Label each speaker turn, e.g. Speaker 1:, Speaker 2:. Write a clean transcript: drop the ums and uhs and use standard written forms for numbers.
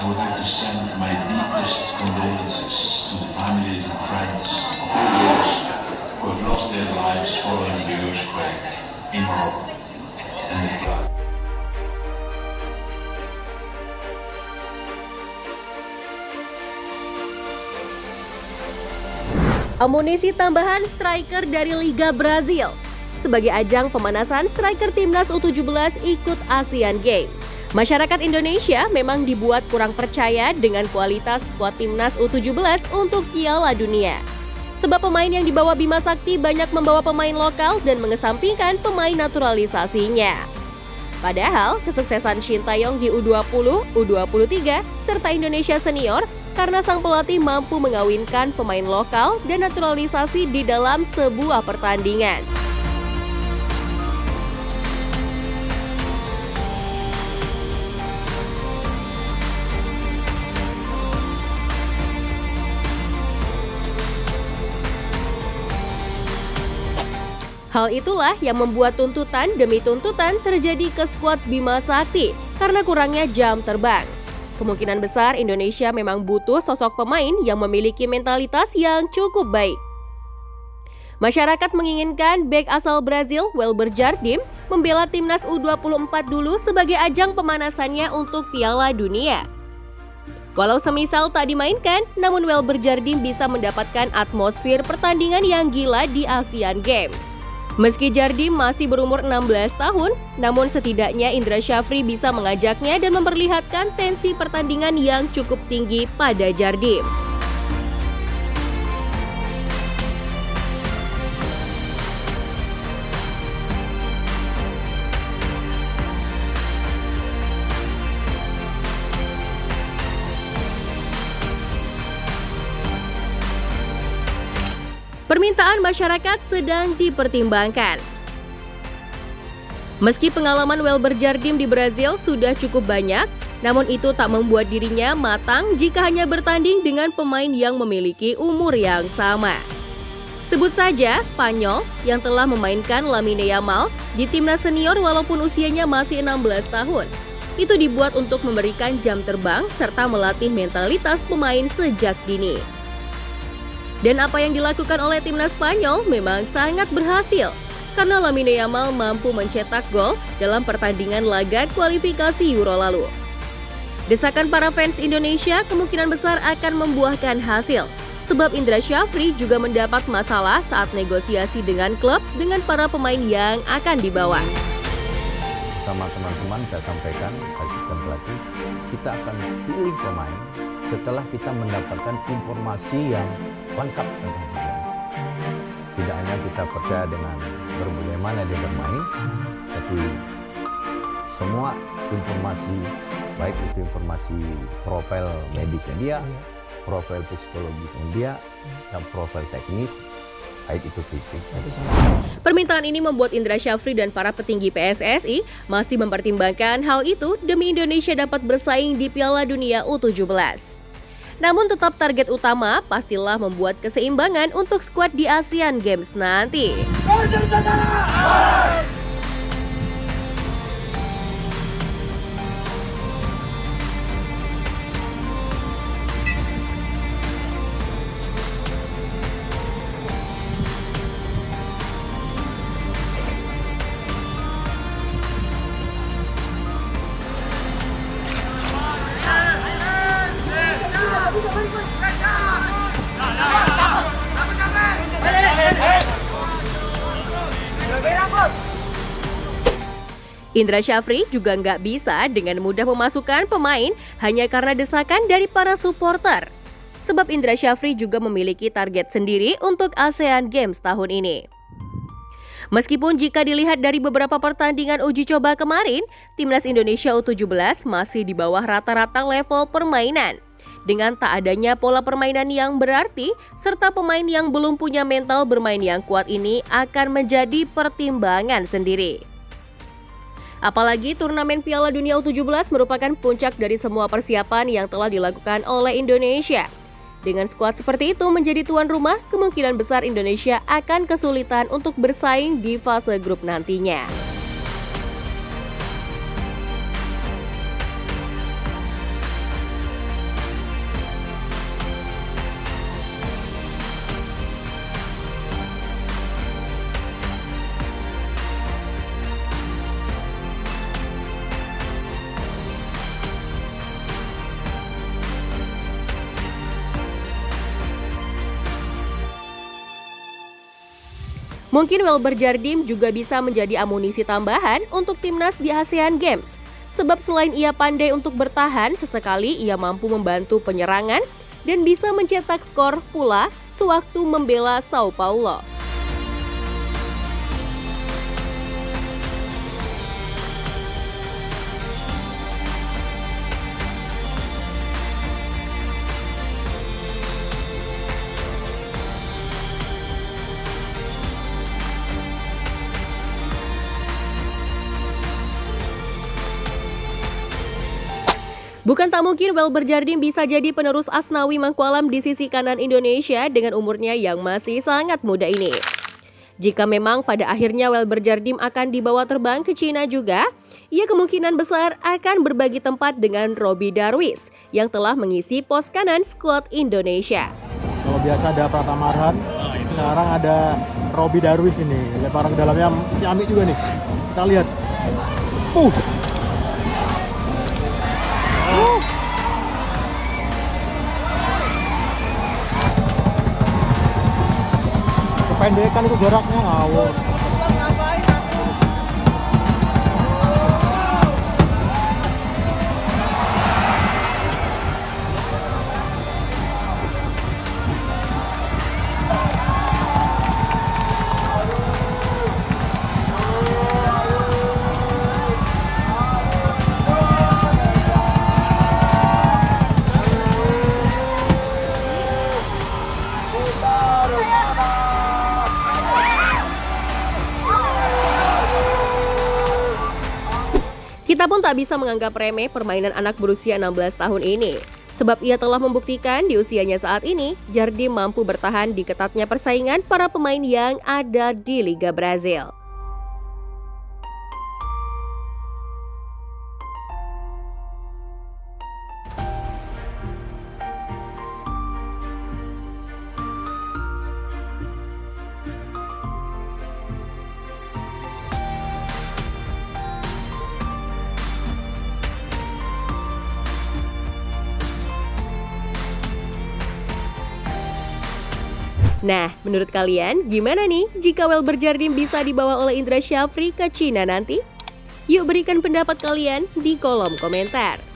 Speaker 1: I would like to send my deepest condolences to the families and friends of all those who have lost their lives following the earthquake in Morocco and the flood.
Speaker 2: Amunisi tambahan striker dari Liga Brazil. Sebagai ajang pemanasan, striker timnas U17 ikut Asian Games. Masyarakat Indonesia memang dibuat kurang percaya dengan kualitas skuad timnas U17 untuk Piala Dunia. Sebab pemain yang dibawa Bima Sakti banyak membawa pemain lokal dan mengesampingkan pemain naturalisasinya. Padahal, kesuksesan Shin Taeyong di U20, U23, serta Indonesia Senior karena sang pelatih mampu mengawinkan pemain lokal dan naturalisasi di dalam sebuah pertandingan. Hal itulah yang membuat tuntutan demi tuntutan terjadi ke skuad Bima Sakti karena kurangnya jam terbang. Kemungkinan besar Indonesia memang butuh sosok pemain yang memiliki mentalitas yang cukup baik. Masyarakat menginginkan bek asal Brazil, Welber Jardim, membela timnas U24 dulu sebagai ajang pemanasannya untuk Piala Dunia. Walau semisal tak dimainkan, namun Welber Jardim bisa mendapatkan atmosfer pertandingan yang gila di Asian Games. Meski Jardim masih berumur 16 tahun, namun setidaknya Indra Syafri bisa mengajaknya dan memperlihatkan tensi pertandingan yang cukup tinggi pada Jardim. Permintaan masyarakat sedang dipertimbangkan. Meski pengalaman Welber Jardim di Brazil sudah cukup banyak, namun itu tak membuat dirinya matang jika hanya bertanding dengan pemain yang memiliki umur yang sama. Sebut saja Spanyol yang telah memainkan Lamine Yamal di timnas senior walaupun usianya masih 16 tahun. Itu dibuat untuk memberikan jam terbang serta melatih mentalitas pemain sejak dini. Dan apa yang dilakukan oleh timnas Spanyol memang sangat berhasil karena Lamine Yamal mampu mencetak gol dalam pertandingan laga kualifikasi Euro lalu. Desakan para fans Indonesia kemungkinan besar akan membuahkan hasil sebab Indra Syafri juga mendapat masalah saat negosiasi dengan klub dengan para pemain yang akan dibawa.
Speaker 3: Sama teman-teman saya sampaikan asisten pelatih, kita akan pilih pemain setelah kita mendapatkan informasi yang lengkap tentang dia. Tidak hanya kita percaya dengan bagaimana dia bermain, tapi semua informasi, baik itu informasi profil medisnya dia, profil psikologisnya dia, dan profil teknis, baik itu fisik.
Speaker 2: Permintaan ini membuat Indra Syafri dan para petinggi PSSI masih mempertimbangkan hal itu demi Indonesia dapat bersaing di Piala Dunia U17. Namun tetap target utama pastilah membuat keseimbangan untuk skuad di Asian Games nanti. Indra Syafri juga nggak bisa dengan mudah memasukkan pemain hanya karena desakan dari para supporter. Sebab Indra Syafri juga memiliki target sendiri untuk ASEAN Games tahun ini. Meskipun jika dilihat dari beberapa pertandingan uji coba kemarin, timnas Indonesia U17 masih di bawah rata-rata level permainan. Dengan tak adanya pola permainan yang berarti, serta pemain yang belum punya mental bermain yang kuat ini akan menjadi pertimbangan sendiri. Apalagi turnamen Piala Dunia U17 merupakan puncak dari semua persiapan yang telah dilakukan oleh Indonesia. Dengan skuad seperti itu menjadi tuan rumah, kemungkinan besar Indonesia akan kesulitan untuk bersaing di fase grup nantinya. Mungkin Welber Jardim juga bisa menjadi amunisi tambahan untuk timnas di ASEAN Games. Sebab selain ia pandai untuk bertahan, sesekali ia mampu membantu penyerangan dan bisa mencetak skor pula sewaktu membela Sao Paulo. Bukan tak mungkin Welber Jardim bisa jadi penerus Asnawi Mangkualam di sisi kanan Indonesia dengan umurnya yang masih sangat muda ini. Jika memang pada akhirnya Welber Jardim akan dibawa terbang ke Cina juga, ia kemungkinan besar akan berbagi tempat dengan Robby Darwish yang telah mengisi pos kanan skuad Indonesia.
Speaker 4: Kalau biasa ada Pratama Arhan, sekarang ada Robby Darwish ini. Lemparan ke dalamnya si Amit juga nih. Kita lihat. Kependekan itu jaraknya ngawur.
Speaker 2: Kita pun tak bisa menganggap remeh permainan anak berusia 16 tahun ini. Sebab ia telah membuktikan di usianya saat ini, Jardim mampu bertahan di ketatnya persaingan para pemain yang ada di Liga Brazil. Nah, menurut kalian gimana nih jika Welber Jardim bisa dibawa oleh Indra Syafri ke Cina nanti? Yuk berikan pendapat kalian di kolom komentar.